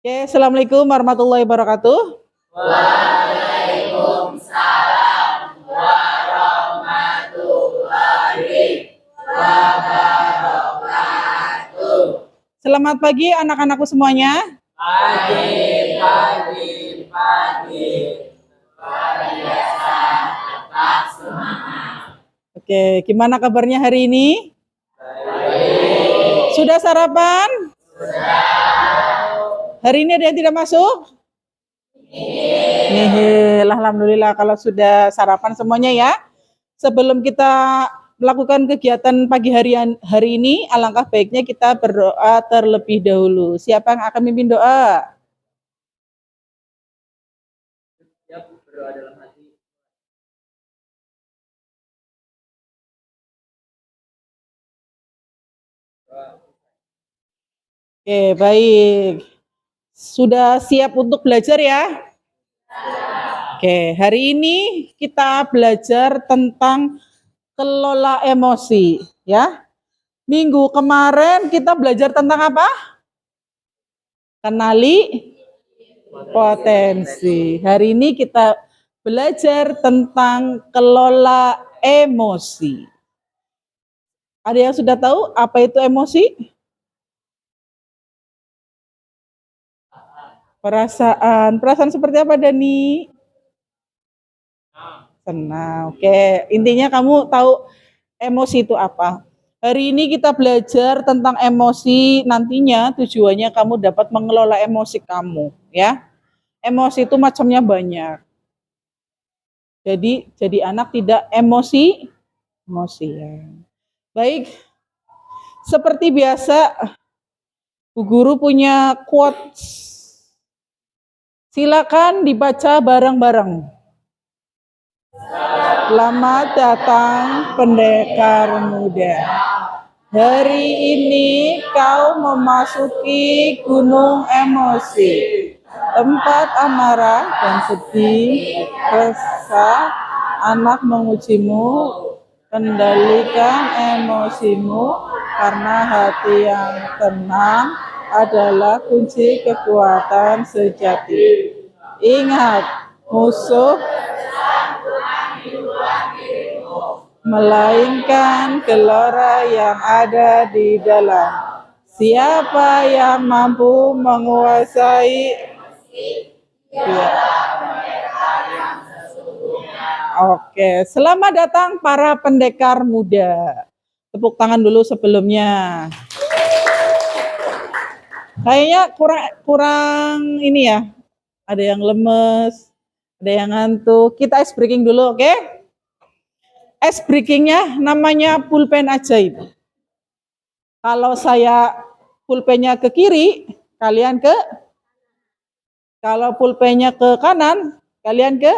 Oke, Assalamualaikum warahmatullahi wabarakatuh. Waalaikumsalam warahmatullahi wabarakatuh. Selamat pagi anak-anakku semuanya. Pagi. Biasa tetap semangat. Oke, gimana kabarnya hari ini? Baik. Sudah sarapan? Hari ini ada yang tidak masuk? Nihil, alhamdulillah kalau sudah sarapan semuanya ya. Sebelum kita melakukan kegiatan pagi hari ini, alangkah baiknya kita berdoa terlebih dahulu. Siapa yang akan memimpin doa? Berdoa dalam hati. Oke, baik. Sudah siap untuk belajar ya? Oke, hari ini kita belajar tentang kelola emosi, ya. Minggu kemarin kita belajar tentang apa? Kenali potensi. Hari ini kita belajar tentang kelola emosi. Ada yang sudah tahu apa itu emosi? Perasaan seperti apa, Dani? Senang. Oke, intinya kamu tahu emosi itu apa. Hari ini kita belajar tentang emosi, nantinya tujuannya kamu dapat mengelola emosi kamu, ya. Emosi itu macamnya banyak. Jadi anak tidak emosian. Baik. Seperti biasa, Bu Guru punya quotes. Silakan dibaca bareng-bareng. Selamat datang pendekar muda. Hari ini kau memasuki gunung emosi, tempat amarah dan sedih, resah, anak mengujimu, kendalikan emosimu, karena hati yang tenang adalah kunci kekuatan sejati. Ingat, musuh melainkan gelora yang ada di dalam. Siapa yang mampu menguasai? Ya. Oke, selamat datang para pendekar muda. Tepuk tangan dulu sebelumnya. Kayaknya kurang ini ya. Ada yang lemes, ada yang ngantuk. Kita ice breaking dulu, oke? Ice breakingnya namanya pulpen ajaib. Kalau saya pulpennya ke kiri, kalian ke? Kalau pulpennya ke kanan, kalian ke?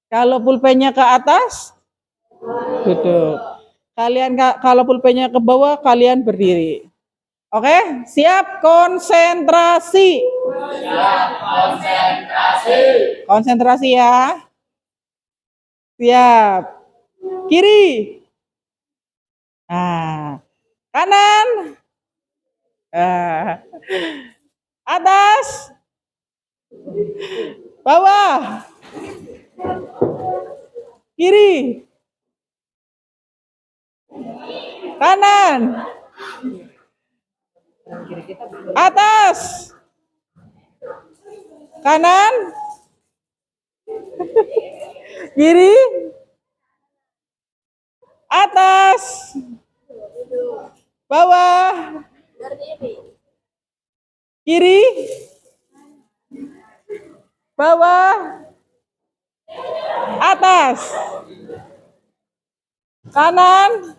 Kalau pulpennya ke atas, duduk. Kalau pulpennya ke bawah, kalian berdiri. Oke, siap konsentrasi. Siap konsentrasi. Konsentrasi ya. Siap. Kiri. Nah, kanan. Atas. Bawah. Kiri. Kanan. Atas. Kanan. Kiri. Atas. Bawah. Kiri. Bawah. Atas. Kanan.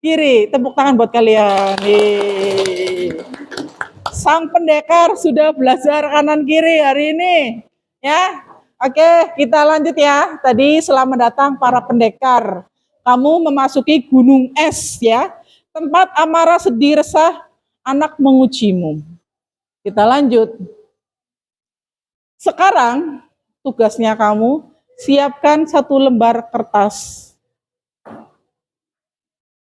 Kiri. Tepuk tangan buat kalian. Sang pendekar sudah belajar kanan kiri hari ini. Ya. Oke, kita lanjut ya. Tadi selamat datang para pendekar. Kamu memasuki gunung es ya. Tempat amarah, sedih, resah, anak mengujimu. Kita lanjut. Sekarang tugasnya kamu siapkan satu lembar kertas.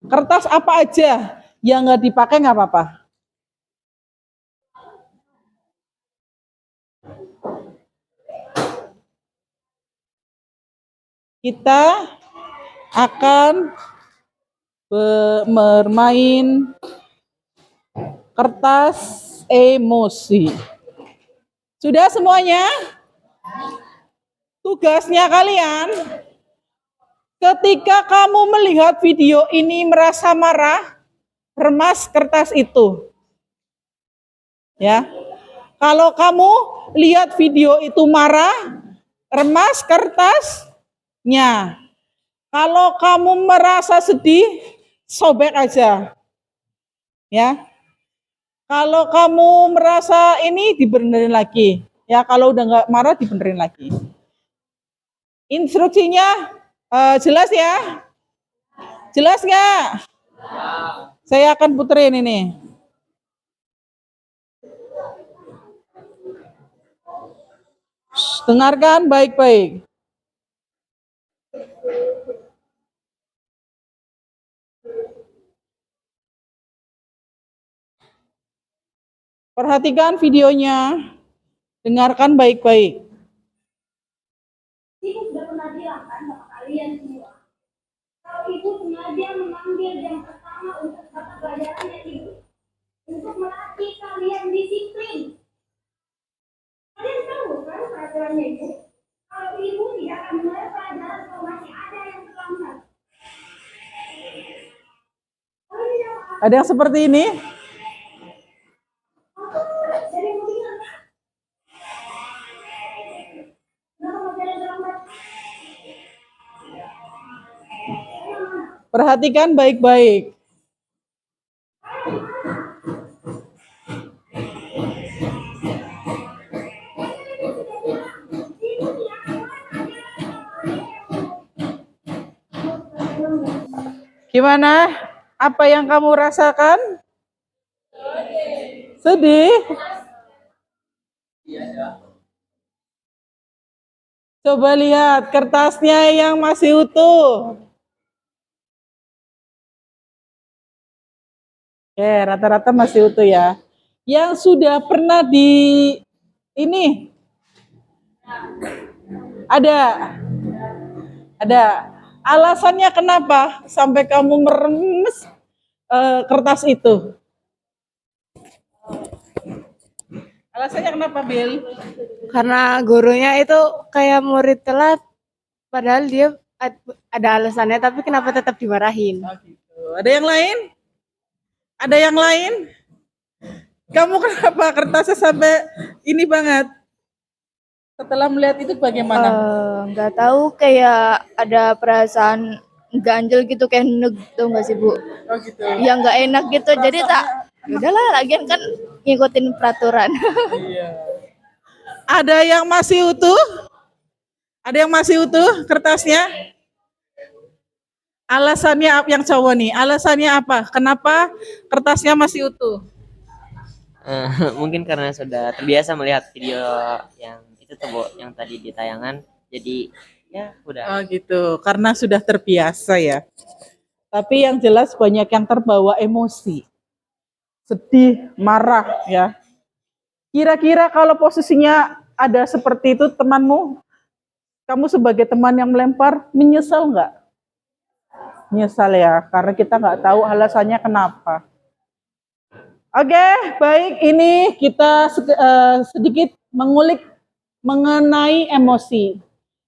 Kertas apa aja yang nggak dipakai nggak apa-apa. kita akan bermain kertas emosi. Sudah semuanya? Tugasnya kalian, ketika kamu melihat video ini merasa marah, remas kertas itu. Ya. Kalau kamu lihat video itu marah, remas kertasnya. Kalau kamu merasa sedih, sobek aja. Ya. Kalau kamu merasa ini, dibenerin lagi. Ya, kalau udah nggak marah, dibenerin lagi. Instruksinya jelas ya? Jelas nggak? Saya akan puterin ini. Dengarkan baik-baik. Perhatikan videonya, dengarkan baik-baik. Ibu sudah pernah bilang kan sama kalian semua, kalau ibu sengaja mengambil yang pertama untuk mata pelajarannya ibu, untuk melatih kalian disiplin. Kalian tahu kan peraturannya ibu? Kalau ibu tidak akan mulai pelajaran kalau masih ada yang terlambat. Kalau tidak mau, Ada yang seperti ini? jadi mendingan kan? Kenapa masih ada yang terlambat? Perhatikan baik-baik. Gimana? Apa yang kamu rasakan? Sedih? Coba lihat kertasnya yang masih utuh. Oke, rata-rata masih utuh ya. Yang sudah pernah ini ada. Alasannya kenapa sampai kamu meremes kertas itu? Alasannya kenapa, Bill? Karena gurunya itu kayak murid telat, padahal dia ada alasannya, tapi kenapa tetap dimarahin? Oh, gitu. Ada yang lain? Ada yang lain? Kamu kenapa kertasnya sampai ini banget? Setelah melihat itu bagaimana? Nggak tahu, kayak ada perasaan ganjel gitu, kayak neg, tuh nggak sih Bu? Oh gitu. Yang nggak enak gitu, jadi tak, udahlah, lagian kan ngikutin peraturan. Iya. Ada yang masih utuh? Ada yang masih utuh kertasnya? Alasannya yang cowok nih, alasannya apa? Kenapa kertasnya masih utuh? Mungkin karena sudah terbiasa melihat video yang itu tuh, Bu, yang tadi di tayangan. Jadi ya udah. Oh gitu, karena sudah terbiasa ya. Tapi yang jelas banyak yang terbawa emosi. Sedih, marah ya. Kira-kira kalau posisinya ada seperti itu temanmu, kamu sebagai teman yang melempar, menyesal nggak? Menyesal ya, karena kita nggak tahu alasannya kenapa. Oke, baik, ini kita sedikit mengulik mengenai emosi.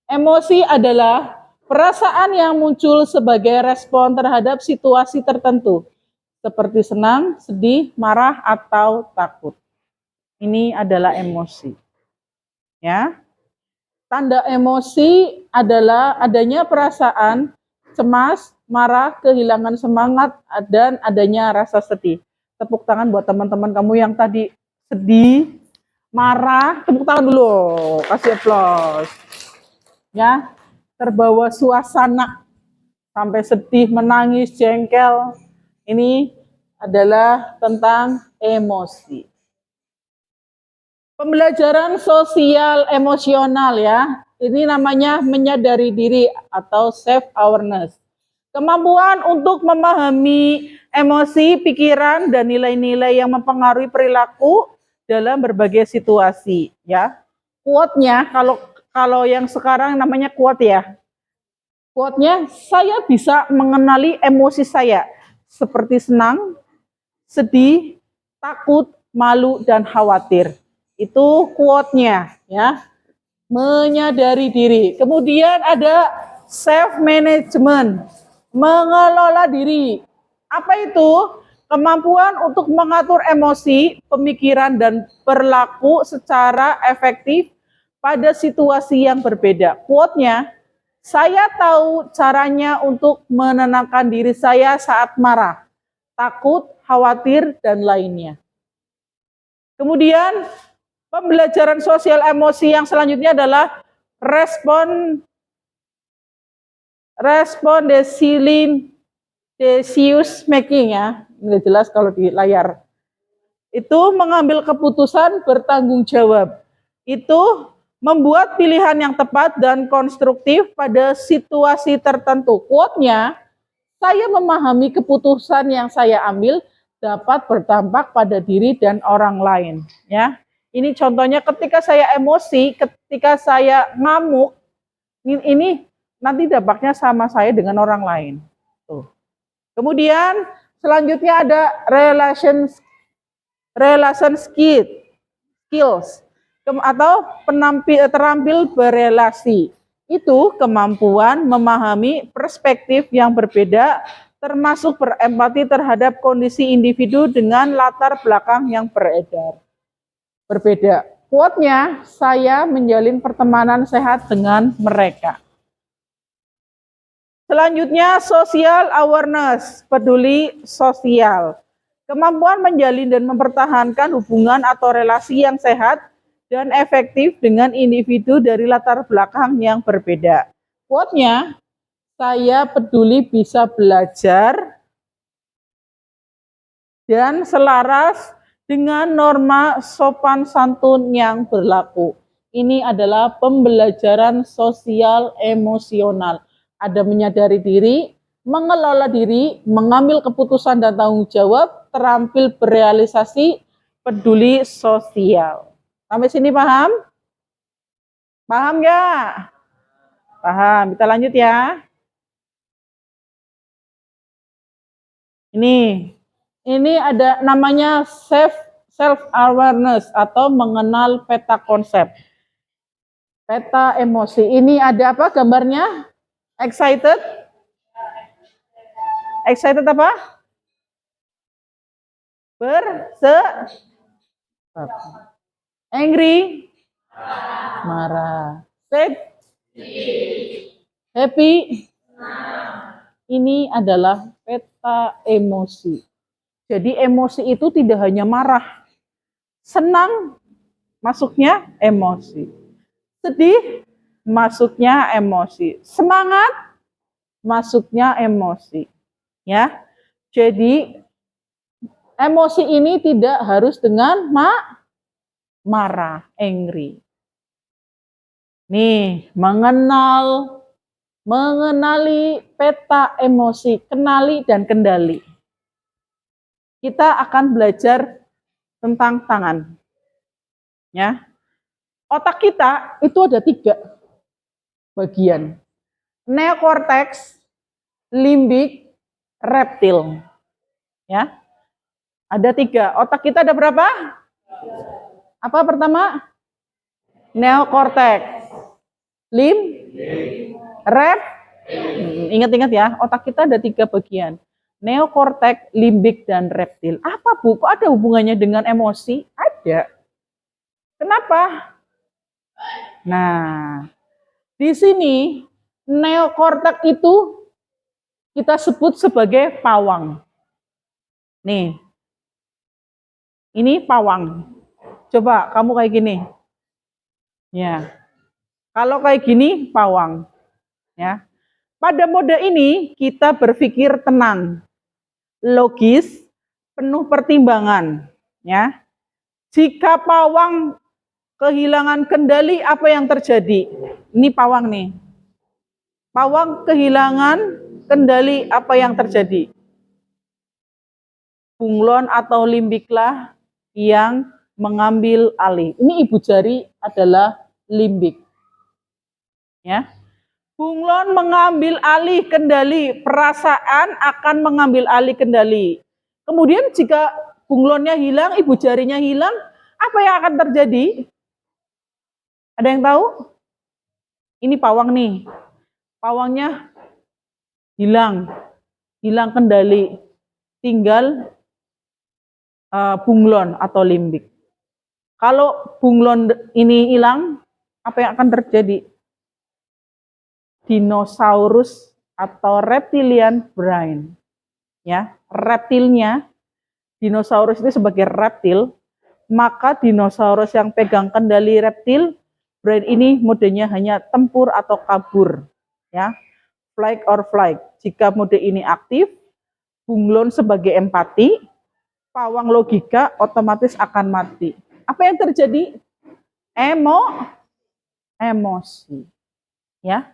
Emosi adalah perasaan yang muncul sebagai respon terhadap situasi tertentu, seperti senang, sedih, marah, atau takut. Ini adalah emosi. Ya. Tanda emosi adalah adanya perasaan cemas, marah, kehilangan semangat, dan adanya rasa sedih. Tepuk tangan buat teman-teman kamu yang tadi sedih, marah. Tepuk tangan dulu, kasih aplaus. Ya, terbawa suasana sampai sedih, menangis, jengkel. Ini adalah tentang emosi. Pembelajaran sosial emosional ya. Ini namanya menyadari diri atau self awareness. Kemampuan untuk memahami emosi, pikiran, dan nilai-nilai yang mempengaruhi perilaku dalam berbagai situasi, ya. Quote-nya, kalau yang sekarang namanya quote ya. Quote-nya, saya bisa mengenali emosi saya seperti senang, sedih, takut, malu, dan khawatir. Itu quote-nya ya. Menyadari diri. Kemudian ada self management, mengelola diri. Apa itu? Kemampuan untuk mengatur emosi, pemikiran, dan perilaku secara efektif pada situasi yang berbeda. Quote-nya, saya tahu caranya untuk menenangkan diri saya saat marah, takut, khawatir, dan lainnya. Kemudian pembelajaran sosial emosi yang selanjutnya adalah decision making ya. Ini jelas kalau di layar. Itu mengambil keputusan bertanggung jawab. Itu membuat pilihan yang tepat dan konstruktif pada situasi tertentu. Quote-nya, saya memahami keputusan yang saya ambil dapat berdampak pada diri dan orang lain. Ya, ini contohnya ketika saya emosi, ketika saya ngamuk, ini nanti dampaknya sama saya dengan orang lain. Tuh. Kemudian selanjutnya ada relation skills atau terampil berelasi. Itu kemampuan memahami perspektif yang berbeda, termasuk berempati terhadap kondisi individu dengan latar belakang yang berbeda. Quote-nya, saya menjalin pertemanan sehat dengan mereka. Selanjutnya, social awareness, peduli sosial. Kemampuan menjalin dan mempertahankan hubungan atau relasi yang sehat dan efektif dengan individu dari latar belakang yang berbeda. Quote-nya, saya peduli bisa belajar dan selaras dengan norma sopan santun yang berlaku. Ini adalah pembelajaran sosial emosional. Ada menyadari diri, mengelola diri, mengambil keputusan dan tanggung jawab, terampil berealisasi, peduli sosial. Sampai sini paham? Paham nggak? Paham. Kita lanjut ya. Ini ada namanya self awareness atau mengenal peta konsep. Peta emosi. Ini ada apa gambarnya? Excited? Excited apa? Angry? Marah. Sad? Happy? Ini adalah peta emosi. Jadi emosi itu tidak hanya marah. Senang masuknya emosi. Sedih masuknya emosi. Semangat masuknya emosi. Ya. Jadi emosi ini tidak harus dengan marah, angry. Nih, mengenali peta emosi, kenali dan kendali. Kita akan belajar tentang tangan. Ya. Otak kita itu ada 3 bagian. Neokortex, limbik, reptil. Ya. Ada 3. Otak kita ada berapa? Apa pertama? Neokortex. Ingat-ingat ya, otak kita ada 3 bagian. Neokortex, limbik, dan reptil. Apa Bu? Kok ada hubungannya dengan emosi? Ada. Kenapa? Nah, di sini neokortex itu kita sebut sebagai pawang. Nih, ini pawang. Coba kamu kayak gini. Ya, kalau kayak gini pawang. Ya, pada mode ini kita berpikir tenang, logis, penuh pertimbangan. Ya, jika pawang kehilangan kendali, apa yang terjadi? Ini pawang nih. Pawang kehilangan kendali, apa yang terjadi? Bunglon atau limbiklah yang mengambil alih. Ini ibu jari adalah limbik. Ya. Bunglon mengambil alih kendali, perasaan akan mengambil alih kendali. Kemudian jika bunglonnya hilang, ibu jarinya hilang, apa yang akan terjadi? Ada yang tahu? Ini pawang nih. Pawangnya hilang kendali. Tinggal bunglon atau limbik. Kalau bunglon ini hilang, apa yang akan terjadi? Dinosaurus atau reptilian brain. Ya, reptilnya, dinosaurus itu sebagai reptil, maka dinosaurus yang pegang kendali reptil brain ini modenya hanya tempur atau kabur. Ya, flight or flight. Jika mode ini aktif, bunglon sebagai empati, pawang logika otomatis akan mati. Apa yang terjadi? Emosi. Ya.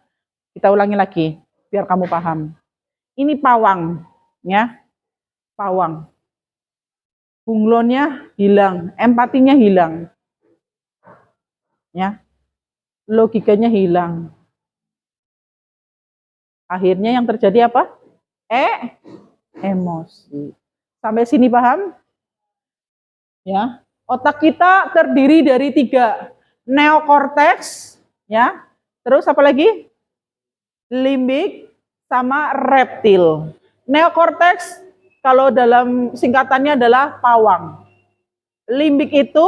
Kita ulangi lagi biar kamu paham. Ini pawang, ya. Pawang. Bunglonnya hilang, empatinya hilang. Ya. Logikanya hilang. Akhirnya yang terjadi apa? Emosi. Sampai sini paham? Ya. Otak kita terdiri dari 3. Neokorteks, ya. Terus apa lagi? Limbik sama reptil. Neokorteks kalau dalam singkatannya adalah pawang. Limbik itu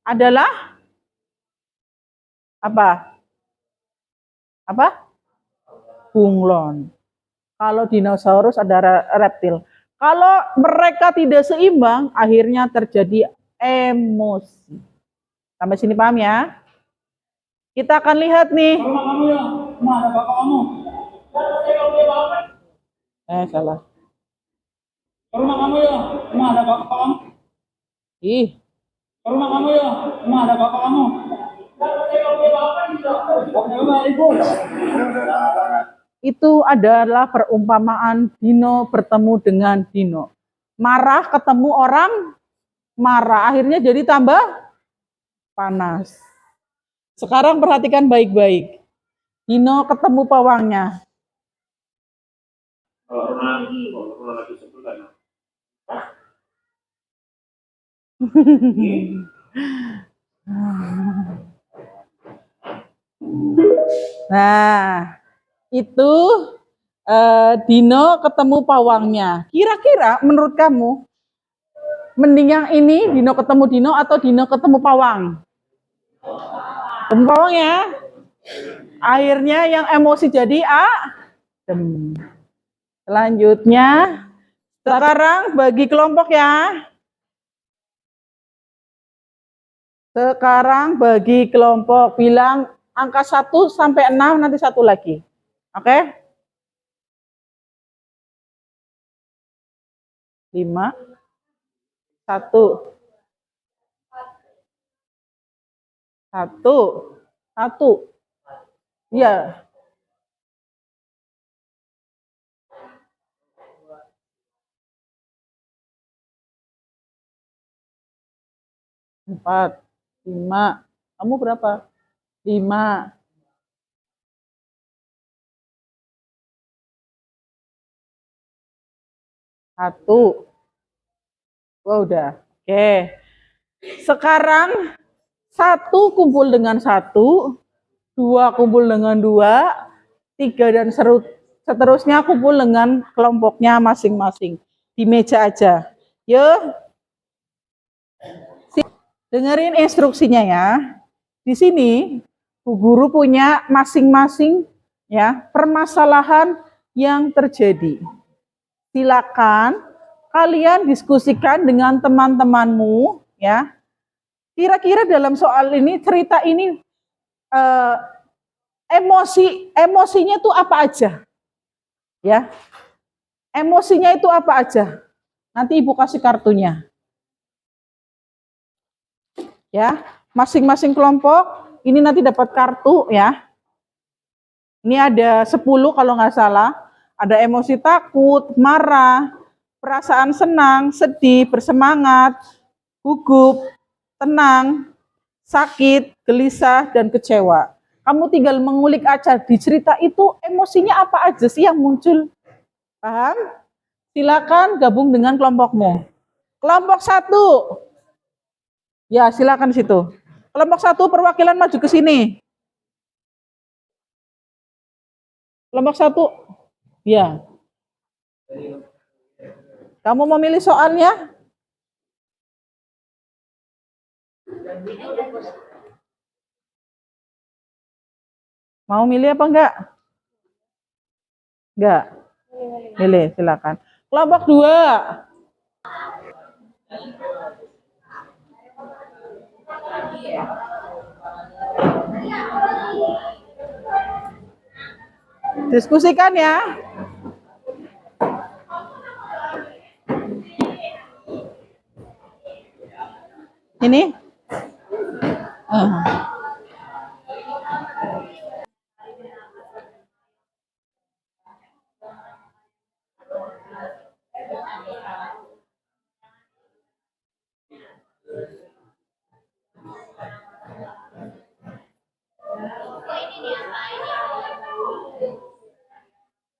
adalah apa? Apa? Bunglon. Kalau dinosaurus ada reptil. Kalau mereka tidak seimbang, akhirnya terjadi emosi. Sampai sini paham ya? Kita akan lihat nih. Mana bapak kamu? Salah. Ke rumah kamu ya? Mana bapak kamu? Ih, Ke rumah kamu ya? Mana bapak kamu? Ibu. itu adalah perumpamaan dino bertemu dengan dino. Marah ketemu orang marah, akhirnya jadi tambah panas. Sekarang perhatikan baik-baik. Dino ketemu pawangnya. Nah, itu Dino ketemu pawangnya. Kira-kira menurut kamu, mending yang ini Dino ketemu Dino atau Dino ketemu pawang? Ketemu pawang ya. Akhirnya yang emosi jadi adem. Selanjutnya, sekarang bagi kelompok ya. Sekarang bagi kelompok, bilang angka 1 sampai 6, nanti satu lagi. Oke? 5, 1, 1. Iya. 4, 5. Kamu berapa? 5. 1. Wah, udah. Oke. Sekarang 1 kumpul dengan 1, 2 kumpul dengan 2, 3 dan seterusnya kumpul dengan kelompoknya masing-masing. Di meja aja. Yuk. Dengerin instruksinya ya. Di sini Bu Guru punya masing-masing ya permasalahan yang terjadi. Silakan kalian diskusikan dengan teman-temanmu ya. Kira-kira dalam soal ini, cerita ini emosinya itu apa aja? Ya. Emosinya itu apa aja? Nanti Ibu kasih kartunya. Ya, masing-masing kelompok ini nanti dapat kartu ya. Ini ada 10 kalau nggak salah. Ada emosi takut, marah, perasaan senang, sedih, bersemangat, gugup, tenang, sakit, gelisah, dan kecewa. Kamu tinggal mengulik aja di cerita itu emosinya apa aja sih yang muncul. Paham? Silakan gabung dengan kelompokmu. Kelompok 1. Ya, silakan di situ. Kelompok 1 perwakilan maju ke sini. Kelompok 1. Ya. Kamu mau milih soalnya? Mau milih apa enggak? Enggak. Milih, silakan. Kelompok 2. Diskusikan ya. Ini?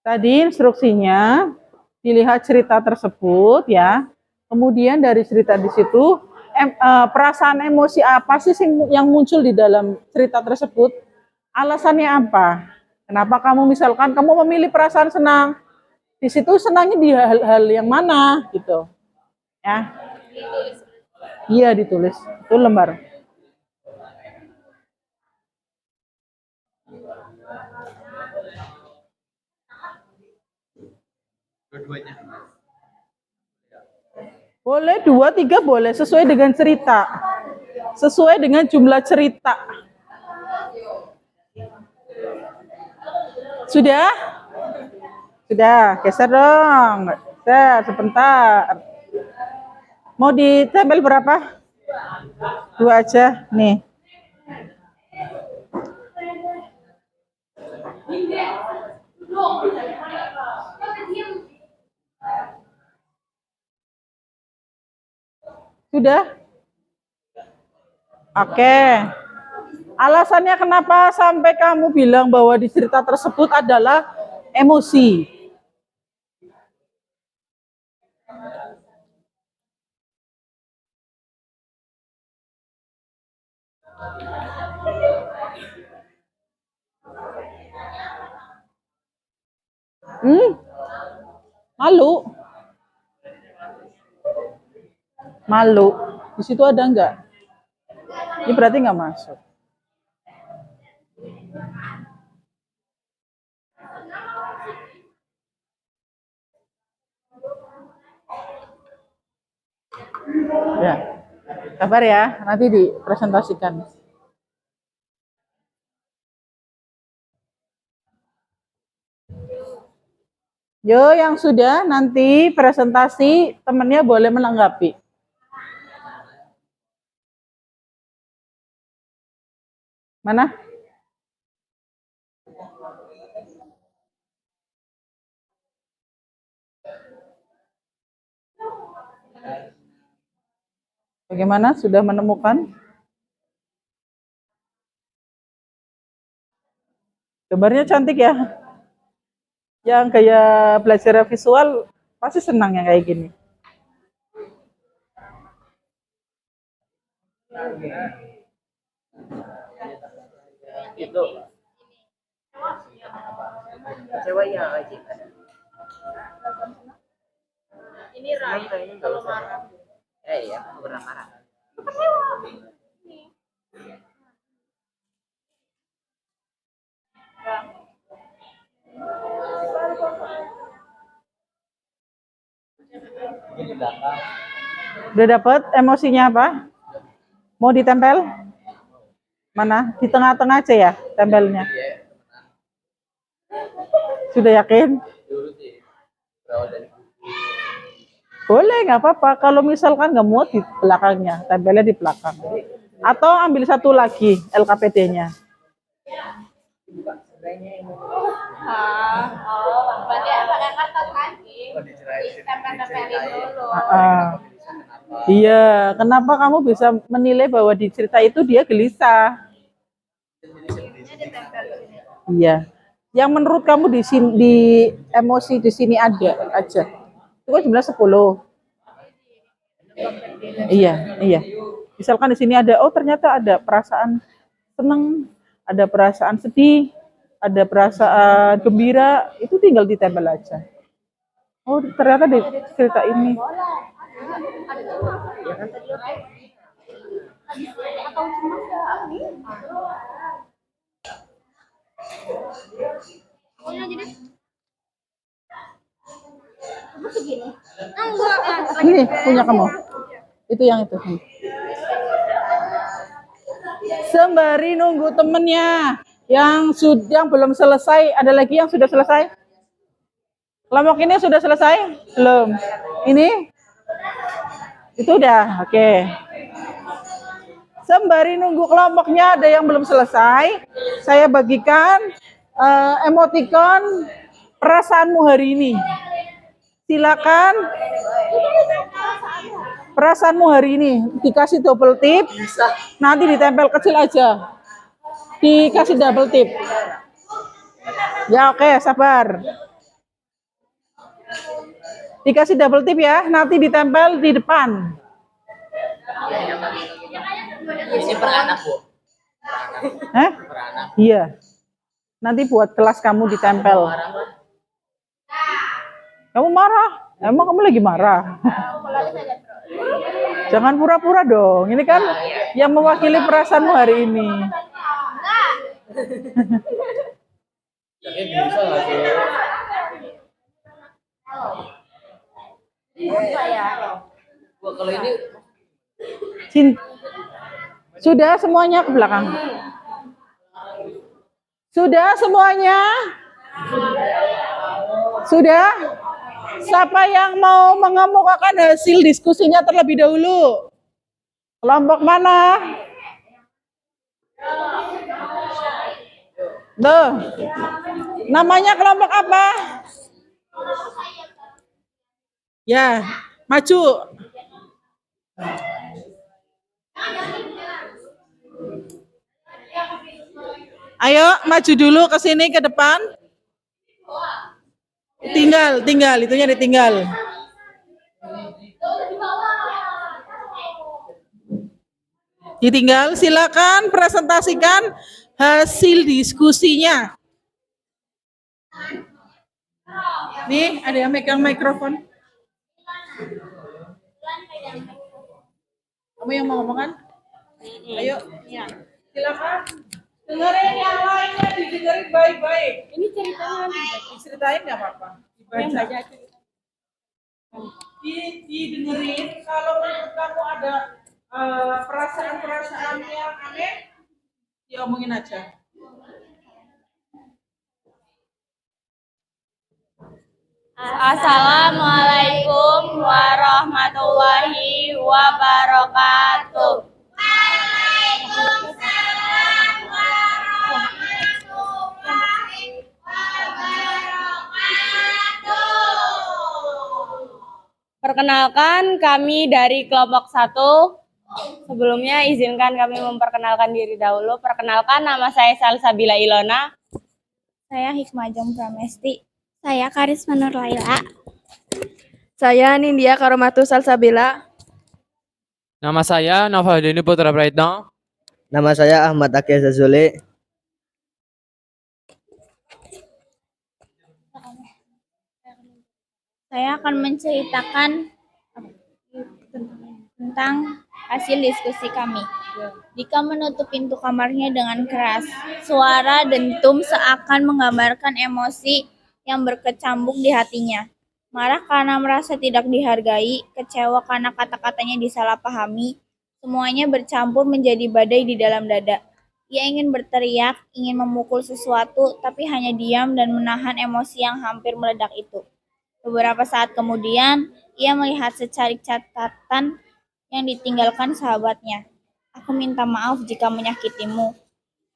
Tadi instruksinya dilihat cerita tersebut ya. Kemudian dari cerita di situ perasaan emosi apa sih yang muncul di dalam cerita tersebut? Alasannya apa? Kenapa kamu misalkan kamu memilih perasaan senang? Di situ senangnya di hal-hal yang mana gitu. Ya. Iya ditulis. Itu lembar. Dua-duanya. Boleh 2, 3 boleh sesuai dengan cerita. Sesuai dengan jumlah cerita. Sudah? Sudah, geser dong. Geser sebentar. Mau ditempel berapa? 2 aja, nih. Sudah? Oke. Alasannya kenapa sampai kamu bilang bahwa di cerita tersebut adalah emosi? Malu? Malu. Di situ ada enggak? Ini berarti enggak masuk. Ya. Kabar ya, nanti dipresentasikan. Yo, yang sudah nanti presentasi temannya boleh menanggapi. Mana? Bagaimana? Sudah menemukan? Gambarnya cantik ya. Yang kayak belajar visual pasti senang yang kayak gini. Itu kecewanya aja. Ini Rai kalau marah. Iya, aku pernah marah. Udah dapat emosinya apa? Mau ditempel? Mana? Di tengah-tengah aja ya tempelnya. Sudah yakin? Boleh, nggak apa-apa. Kalau misalkan nggak muat di belakangnya, tempelnya di belakang. Atau ambil satu lagi LKPD-nya. Iya, kenapa kamu bisa menilai bahwa di cerita itu dia gelisah? Iya. Yang menurut kamu di sini di emosi di sini ada aja. Itu kan jumlah 10. Iya, iya. Misalkan di sini ada, oh ternyata ada perasaan senang, ada perasaan sedih, ada perasaan gembira, itu tinggal ditempel aja. Oh, ternyata di cerita ini. Ini punya kamu. Itu yang itu. Sembari nunggu temennya yang belum selesai, ada lagi yang sudah selesai? Kelompok ini sudah selesai? Belum. Ini? Itu udah, oke. Sembari nunggu kelompoknya ada yang belum selesai, saya bagikan emoticon perasaanmu hari ini. Silakan perasaanmu hari ini dikasih double tip, nanti ditempel kecil aja. Dikasih double tip. Ya oke, sabar. Dikasih double tip ya, nanti ditempel di depan. Ini per anak, Bu. Hah? Iya. Nanti buat kelas kamu ditempel. Kamu marah? Emang kamu lagi marah? Jangan pura-pura dong. Ini kan yang mewakili perasaanmu hari ini. Kalau ini Sudah semuanya ke belakang. Sudah semuanya? Sudah? Siapa yang mau mengemukakan hasil diskusinya terlebih dahulu? Kelompok mana? Tuh. Namanya kelompok apa? Ya, maju. Ayo maju dulu ke sini ke depan. Tinggal, itunya ditinggal. Ditinggal, silakan presentasikan hasil diskusinya. Nih, ada yang megang mikrofon. Kamu yang mau ngomong kan? Ayo. Silakan. Dengerin yang lainnya, didengerin baik-baik. Ini ceritanya diceritain nggak apa-apa. Dibaca. Didengerin. Kalau menurut kamu ada perasaan-perasaan yang aneh, diomongin aja. Assalamualaikum warahmatullahi wabarakatuh. Waalaikumsalam warahmatullahi wabarakatuh. Perkenalkan, kami dari kelompok 1. Sebelumnya izinkan kami memperkenalkan diri dahulu. Perkenalkan, nama saya Salsabila Ilona. Saya Hikmah Jong Pramesti. Saya Karisma Nur Laila. Saya Nindya Karomatu Salsabila. Nama saya Nafaldini Putra Praitno. Nama saya Ahmad Akia Zazuli. Saya akan menceritakan tentang hasil diskusi kami. Dika menutup pintu kamarnya dengan keras. Suara dentum seakan menggambarkan emosi yang berkecambuk di hatinya. Marah karena merasa tidak dihargai, kecewa karena kata-katanya disalahpahami, semuanya bercampur menjadi badai di dalam dada. Ia ingin berteriak, ingin memukul sesuatu, tapi hanya diam dan menahan emosi yang hampir meledak itu. Beberapa saat kemudian, ia melihat secarik catatan yang ditinggalkan sahabatnya. Aku minta maaf jika menyakitimu.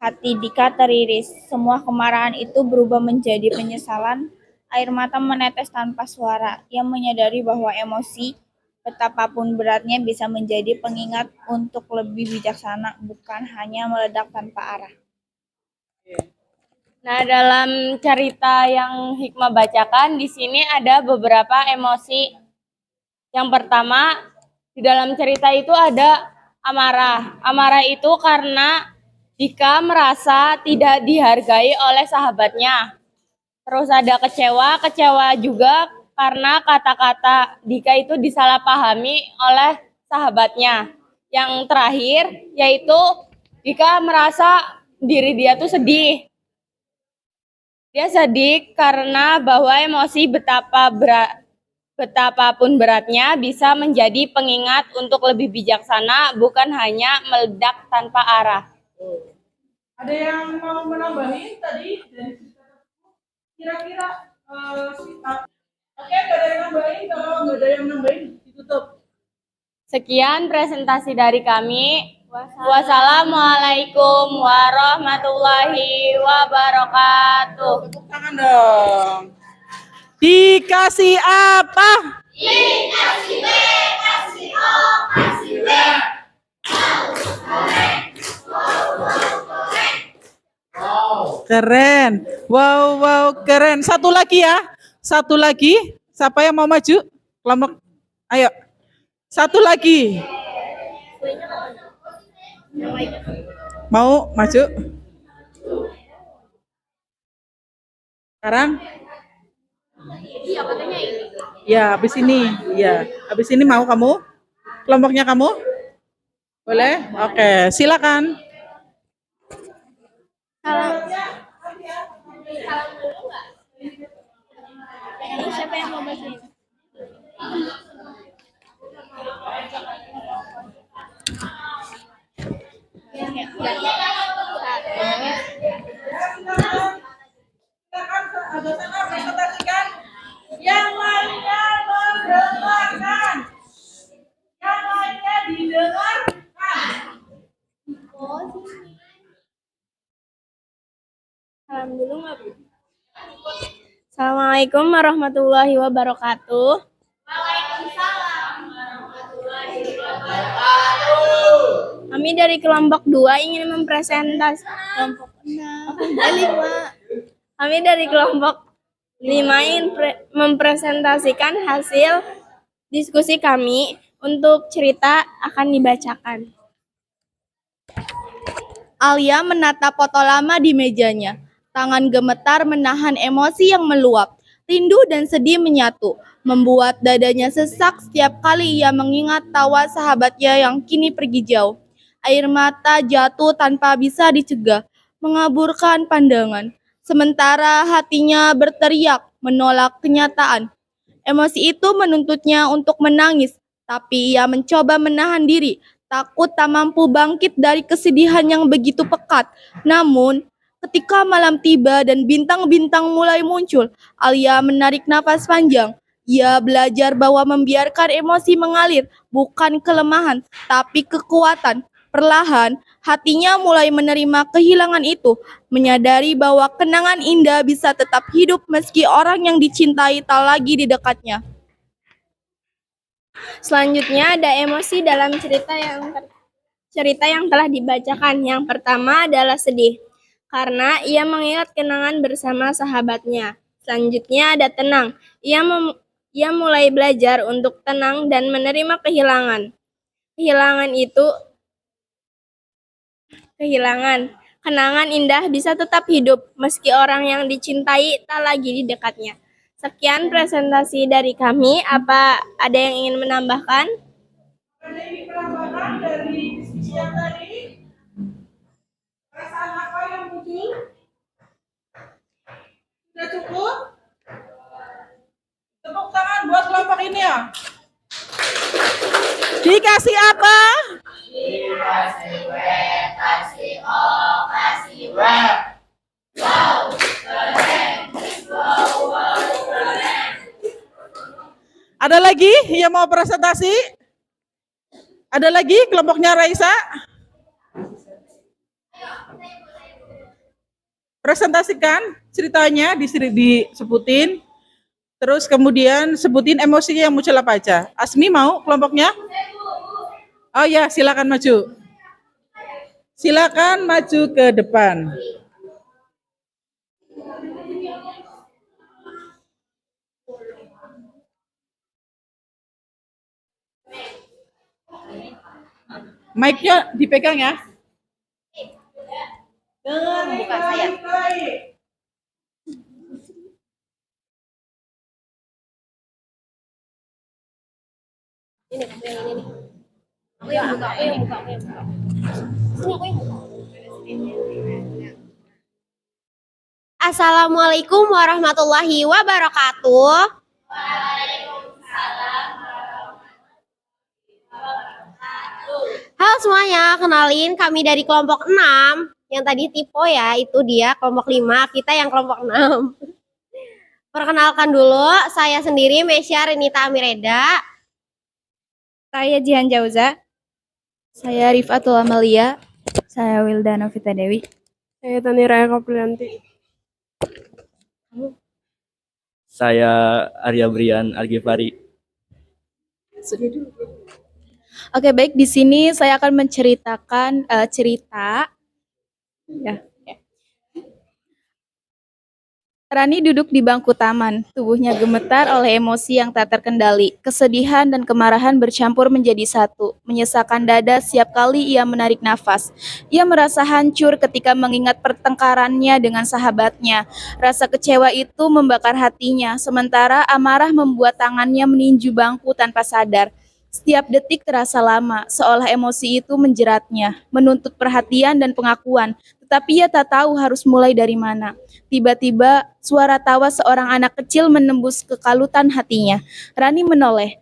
Hati Dika teriris. Semua kemarahan itu berubah menjadi penyesalan. Air mata menetes tanpa suara. Ia menyadari bahwa emosi, betapapun beratnya, bisa menjadi pengingat untuk lebih bijaksana, bukan hanya meledak tanpa arah. Nah, dalam cerita yang Hikmah bacakan, di sini ada beberapa emosi. Yang pertama, di dalam cerita itu ada amarah. Amarah itu karena Dika merasa tidak dihargai oleh sahabatnya. Terus ada kecewa, kecewa juga karena kata-kata Dika itu disalahpahami oleh sahabatnya. Yang terakhir, yaitu Dika merasa diri dia tuh sedih. Dia sedih karena bahwa emosi betapapun beratnya bisa menjadi pengingat untuk lebih bijaksana, bukan hanya meledak tanpa arah. Ada yang mau menambahin tadi dari kira-kira sikap? Oke, nggak ada yang nambahin. Kalau nggak ada yang nambahin, ditutup. Sekian presentasi dari kami. Wassalamualaikum warahmatullahi wabarakatuh. Tepuk tangan dong. Dikasih apa? Keren. Wow, wow, keren. Satu lagi ya. Satu lagi. Siapa yang mau maju? Kelompok. Ayo. Satu lagi. Mau maju? Sekarang? Ya, habis ini. Ya, habis ini mau kamu? Kelompoknya kamu? Boleh? Oke, silakan. Siapa yang mau bacain? Silakan agak sana presentasikan. Yang lainnya mendengarkan. Yang lainnya didengarkan. Salam dulu nggak, Bu? Assalamualaikum warahmatullahi wabarakatuh. Kami dari kelompok 2 ingin mempresentasikan kelompok 5. Kami dari kelompok 5 ingin mempresentasikan hasil diskusi kami. Untuk cerita akan dibacakan. Alia menatap foto lama di mejanya. Tangan gemetar menahan emosi yang meluap. Rindu dan sedih menyatu, membuat dadanya sesak setiap kali ia mengingat tawa sahabatnya yang kini pergi jauh. Air mata jatuh tanpa bisa dicegah, mengaburkan pandangan. Sementara hatinya berteriak, menolak kenyataan. Emosi itu menuntutnya untuk menangis, tapi ia mencoba menahan diri, takut tak mampu bangkit dari kesedihan yang begitu pekat. Namun, ketika malam tiba dan bintang-bintang mulai muncul, Alia menarik nafas panjang. Ia belajar bahwa membiarkan emosi mengalir bukan kelemahan, tapi kekuatan. Perlahan, hatinya mulai menerima kehilangan itu, menyadari bahwa kenangan indah bisa tetap hidup meski orang yang dicintai tak lagi di dekatnya. Selanjutnya ada emosi dalam cerita yang telah dibacakan. Yang pertama adalah sedih, karena ia mengingat kenangan bersama sahabatnya. Selanjutnya ada tenang. Ia mulai belajar untuk tenang dan menerima kehilangan. Kenangan indah bisa tetap hidup meski orang yang dicintai tak lagi di dekatnya. Sekian presentasi dari kami. Apa ada yang ingin menambahkan? Ada yang menambahkan dari diskusi yang tadi? Perasaan apa yang muncul? Sudah cukup? Tepuk tangan buat kelompok ini ya. Dikasih apa? Ada lagi yang mau presentasi? Ada lagi kelompoknya Raisa? Presentasikan ceritanya, disebutin. Terus kemudian sebutin emosinya yang muncul apa aja. Asmi mau kelompoknya? Oh ya, silakan maju. Silakan maju ke depan. Mic-nya dipegang ya. Dengar Bukan saya. baik-baik. Ini aku yang ini nih. Aku yang buka. Sini aku yang buka. Assalamualaikum warahmatullahi wabarakatuh. Halo semuanya, kenalin kami dari kelompok 6. Yang tadi Tipo ya, itu dia kelompok 5, kita yang kelompok 6. Perkenalkan dulu, saya sendiri Mesya Renita Amireda. Saya Jihan Jauza. Saya Rifatul Amalia. Saya Wildana Vita Dewi. Saya Tani Raya Kaprianti. Saya Arya Brian Argifari. Oke, baik. Di sini saya akan menceritakan cerita. Ya. Rani duduk di bangku taman. Tubuhnya gemetar oleh emosi yang tak terkendali. Kesedihan dan kemarahan bercampur menjadi satu. Menyesakan dada setiap kali ia menarik nafas. Ia merasa hancur ketika mengingat pertengkarannya dengan sahabatnya. Rasa kecewa itu membakar hatinya, sementara amarah membuat tangannya meninju bangku tanpa sadar. Setiap detik terasa lama, seolah emosi itu menjeratnya, menuntut perhatian dan pengakuan, tetapi ia tak tahu harus mulai dari mana. Tiba-tiba, suara tawa seorang anak kecil menembus kekalutan hatinya. Rani menoleh,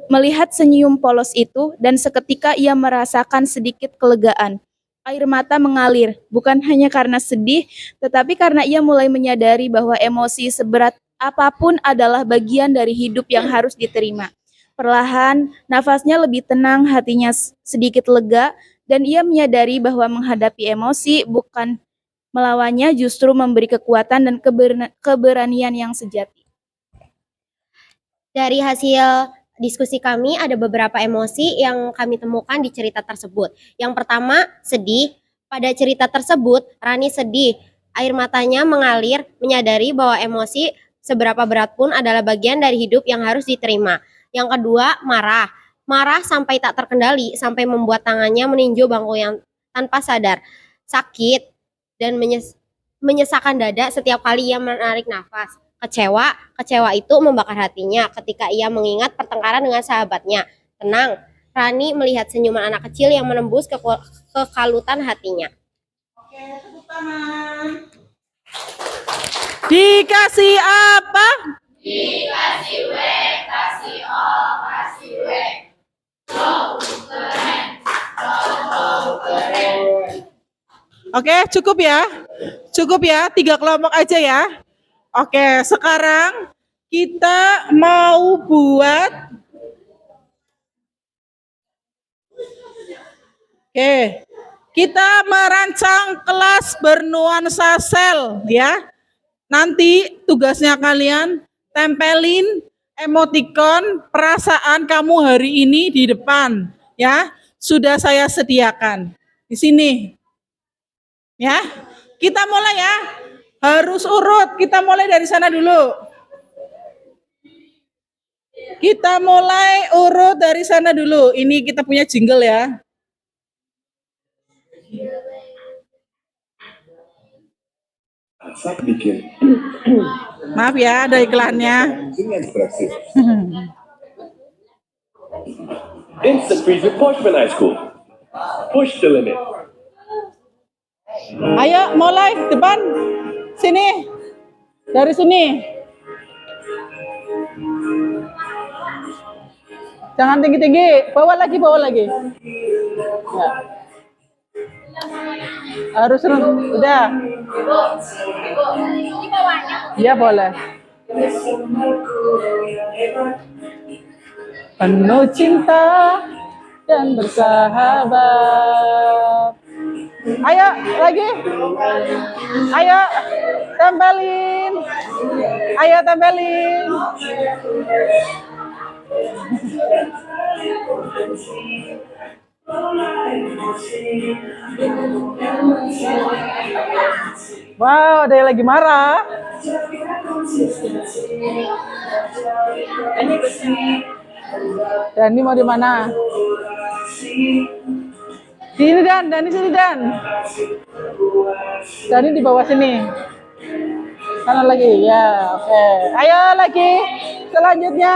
melihat senyum polos itu, dan seketika ia merasakan sedikit kelegaan. Air mata mengalir, bukan hanya karena sedih, tetapi karena ia mulai menyadari bahwa emosi seberat apapun adalah bagian dari hidup yang harus diterima. Perlahan, nafasnya lebih tenang, hatinya sedikit lega, dan ia menyadari bahwa menghadapi emosi bukan melawannya, justru memberi kekuatan dan keberanian yang sejati. Dari hasil diskusi kami, ada beberapa emosi yang kami temukan di cerita tersebut. Yang pertama, sedih. Pada cerita tersebut, Rani sedih. Air matanya mengalir, menyadari bahwa emosi seberapa berat pun adalah bagian dari hidup yang harus diterima. Yang kedua, marah. Marah sampai tak terkendali, sampai membuat tangannya meninju bangku yang tanpa sadar. Sakit dan menyesakan dada setiap kali ia menarik nafas. Kecewa itu membakar hatinya ketika ia mengingat pertengkaran dengan sahabatnya. Tenang, Rani melihat senyuman anak kecil yang menembus kekalutan hatinya. Oke, tepuk tangan. Dikasih apa? Dikasih W, kasih O, kasih W. Oke, cukup ya. Cukup ya, 3 kelompok aja ya. Oke, sekarang kita mau buat kita merancang kelas bernuansa sel ya. Nanti tugasnya kalian tempelin emotikon perasaan kamu hari ini di depan ya. Sudah saya sediakan di sini. Ya. Kita mulai ya. Harus urut. Kita mulai dari sana dulu. Kita mulai urut dari sana dulu. Ini kita punya jingle ya. Asap bikin. Maaf ya, ada iklannya. Dengan ekspresif. Instant freeze with Poshman Ice Cool. Push the limit. Ayo mulai depan. Sini. Dari sini. Jangan tinggi-tinggi. Bawa lagi. Ya. Harus udah. Iya boleh. Penuh cinta dan bersahabat. Ayo lagi. Ayo tempelin. Ayo tempelin. Wow, ada yang lagi marah. Dani mau di mana? Di sini Dan di sini Dan. Dan di bawah sini. Sana lagi, ya, oke. Ayo lagi, selanjutnya.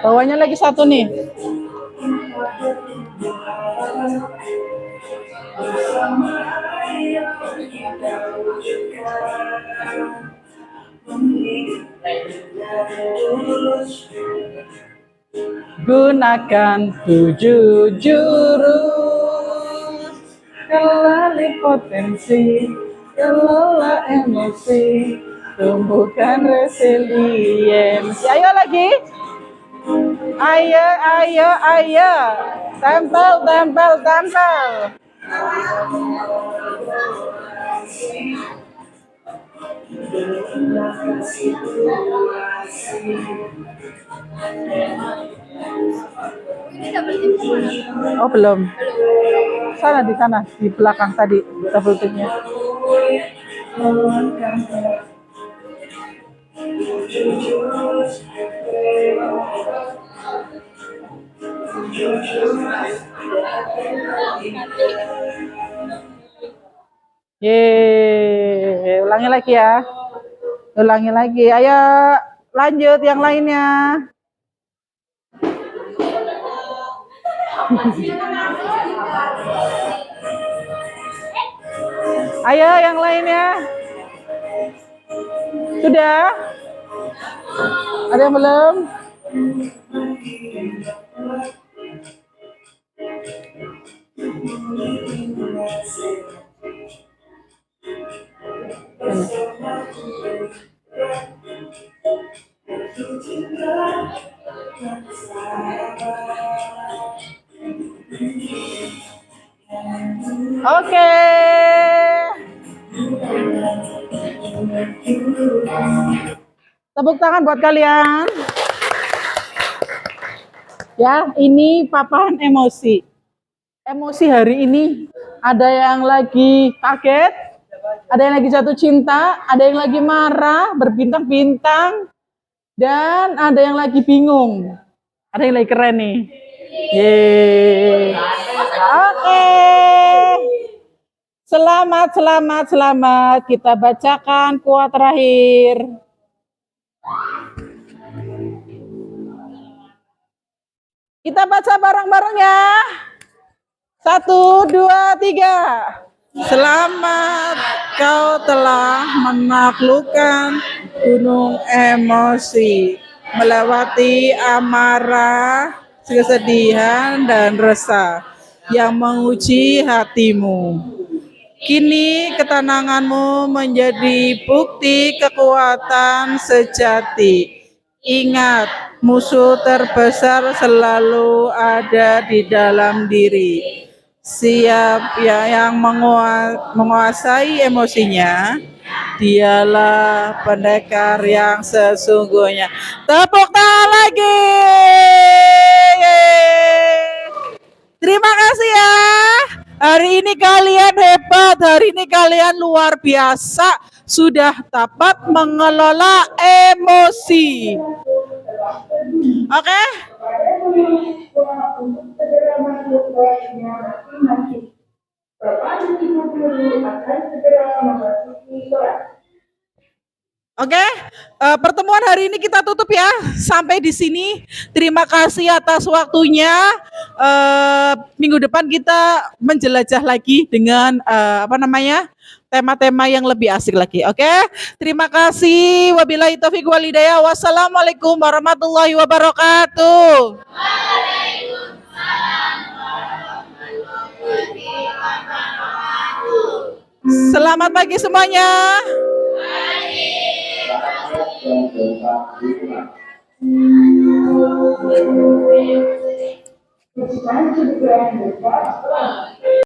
Bawahnya lagi satu nih. Gunakan 7 jurus, kelali potensi, kelola emosi, tumbuhkan resiliensi. Ayo lagi. Ayo, ayo, ayo. Tempel, tempel, tempel. Oh, belum. Sana di belakang tadi double tipnya. Yeay, ulangi lagi ya. Ulangi lagi. Ayo lanjut yang lainnya. Ayo yang lainnya. Sudah? Ada yang belum? Oke. Tepuk tangan buat kalian. Ya, ini paparan emosi. Emosi hari ini ada yang lagi kaget, ada yang lagi jatuh cinta, ada yang lagi marah, berbintang-bintang, dan ada yang lagi bingung. Ada yang lagi keren nih. Yeay. Oke. Selamat, selamat, selamat. Kita bacakan kuat terakhir. Kita baca bareng-bareng ya. 1, 2, 3. Selamat kau telah menaklukkan gunung emosi, melewati amarah, kesedihan, dan resah yang menguji hatimu. Kini ketenanganmu menjadi bukti kekuatan sejati. Ingat, musuh terbesar selalu ada di dalam diri. Siapa yang menguasai emosinya, dialah pendekar yang sesungguhnya. Tepuk tangan lagi. Terima kasih ya. Hari ini kalian hebat, hari ini kalian luar biasa. Sudah dapat mengelola emosi. Oke? Oke, pertemuan hari ini kita tutup ya. Sampai di sini. Terima kasih atas waktunya. Minggu depan kita menjelajah lagi dengan tema-tema yang lebih asik lagi. Oke, terima kasih. Wabillahi taufiq wal hidayah. Wassalamualaikum warahmatullahi wabarakatuh. Selamat pagi semuanya. Pagi.